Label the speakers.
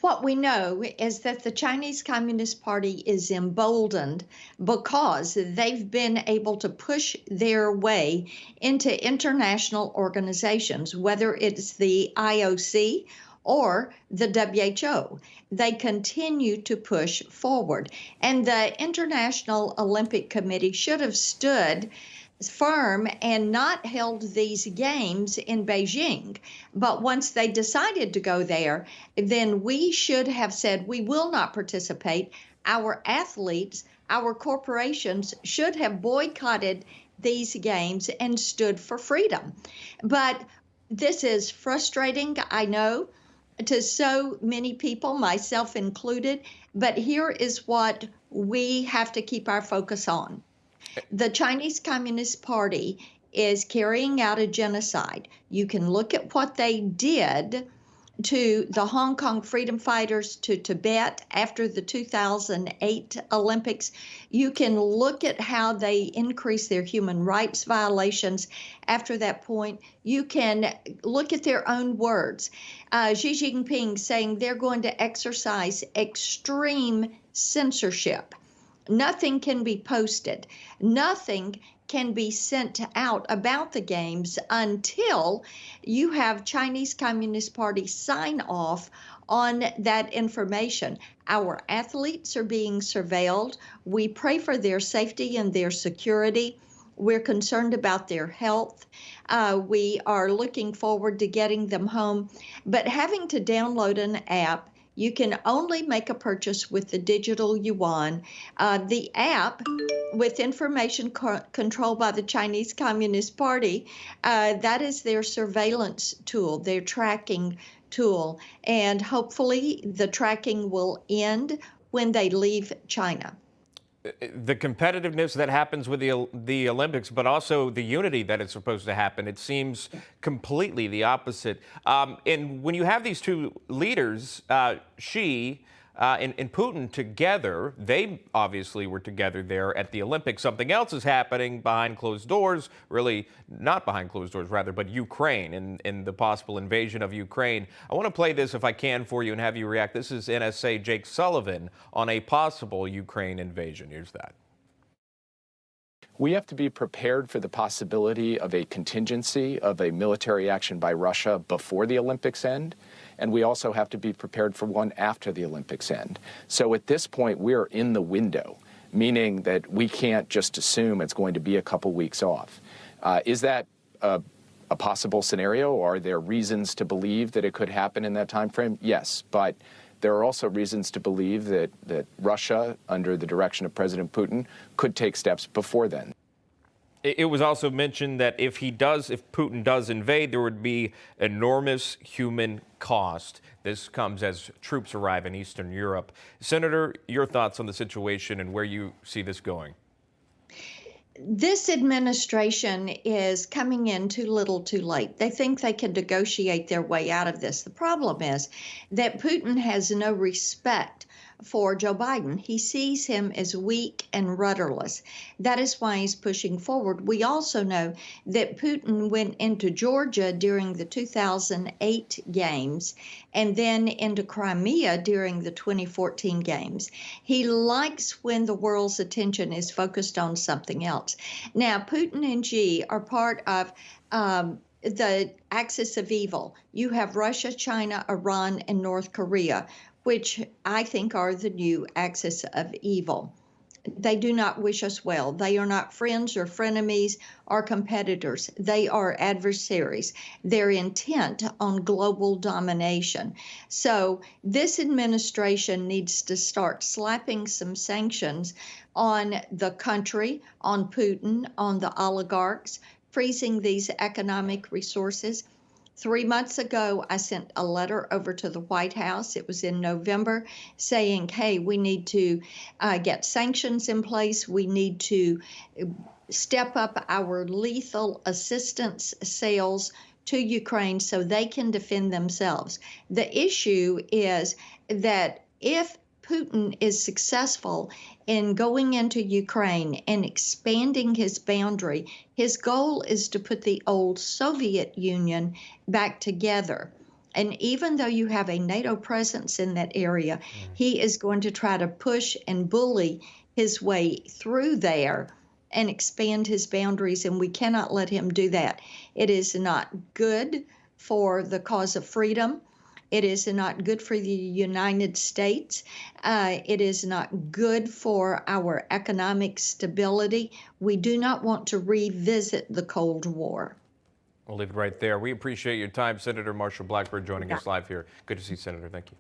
Speaker 1: What we know is that the Chinese Communist Party is emboldened because they've been able to push their way into international organizations, whether it's the IOC or the WHO. They continue to push forward. And the International Olympic Committee should have stood firm and not held these games in Beijing. But once they decided to go there, then we should have said we will not participate. Our athletes, our corporations should have boycotted these games and stood for freedom. But this is frustrating, I know, to so many people, myself included. But here is what we have to keep our focus on. The Chinese Communist Party is carrying out a genocide. You can look at what they did to the Hong Kong freedom fighters, to Tibet after the 2008 Olympics. You can look at how they increased their human rights violations after that point. You can look at their own words. Xi Jinping saying they're going to exercise extreme censorship. Nothing can be posted. Nothing can be sent out about the games until you have Chinese Communist Party sign off on that information. Our athletes are being surveilled. We pray for their safety and their security. We're concerned about their health. We are looking forward to getting them home. But having to download an app, you can only make a purchase with the digital yuan. The app, with information controlled by the Chinese Communist Party, that is their surveillance tool, their tracking tool. And hopefully the tracking will end when they leave China.
Speaker 2: The competitiveness that happens with the Olympics, but also the unity that is supposed to happen, it seems completely the opposite. And when you have these two leaders, Xi and Putin together, they obviously were together there at the Olympics. Something else is happening behind closed doors, really not behind closed doors, rather, but Ukraine and the possible invasion of Ukraine. I want to play this, if I can, for you and have you react. This is NSA Jake Sullivan on a possible Ukraine invasion. Here's that.
Speaker 3: We have to be prepared for the possibility of a contingency of a military action by Russia before the Olympics end, and we also have to be prepared for one after the Olympics end. So at this point, we're in the window, meaning that we can't just assume it's going to be a couple weeks off. Is that a possible scenario, or are there reasons to believe that it could happen in that time frame? Yes, but there are also reasons to believe that Russia, under the direction of President Putin, could take steps before then.
Speaker 2: It was also mentioned that if Putin does invade, there would be enormous human cost. This comes as troops arrive in Eastern Europe. Senator, your thoughts on the situation and where you see this going?
Speaker 1: This administration is coming in too little too late. They think they can negotiate their way out of this. The problem is that Putin has no respect for Joe Biden. He sees him as weak and rudderless. That is why he's pushing forward. We also know that Putin went into Georgia during the 2008 games and then into Crimea during the 2014 games. He likes when the world's attention is focused on something else. Now, Putin and Xi are part of the axis of evil. You have Russia, China, Iran, and North Korea, which I think are the new axis of evil. They do not wish us well. They are not friends or frenemies or competitors. They are adversaries. They're intent on global domination. So this administration needs to start slapping some sanctions on the country, on Putin, on the oligarchs, freezing these economic resources. 3 months ago, I sent a letter over to the White House. It was in November, saying, hey, we need to get sanctions in place. We need to step up our lethal assistance sales to Ukraine so they can defend themselves. The issue is that if Putin is successful in going into Ukraine and expanding his boundary, his goal is to put the old Soviet Union back together. And even though you have a NATO presence in that area, he is going to try to push and bully his way through there and expand his boundaries, and we cannot let him do that. It is not good for the cause of freedom. It is not good for the United States. It is not good for our economic stability. We do not want to revisit the Cold War.
Speaker 2: We'll leave it right there. We appreciate your time, Senator Marsha Blackburn, joining us live here. Good to see you, Senator. Thank you.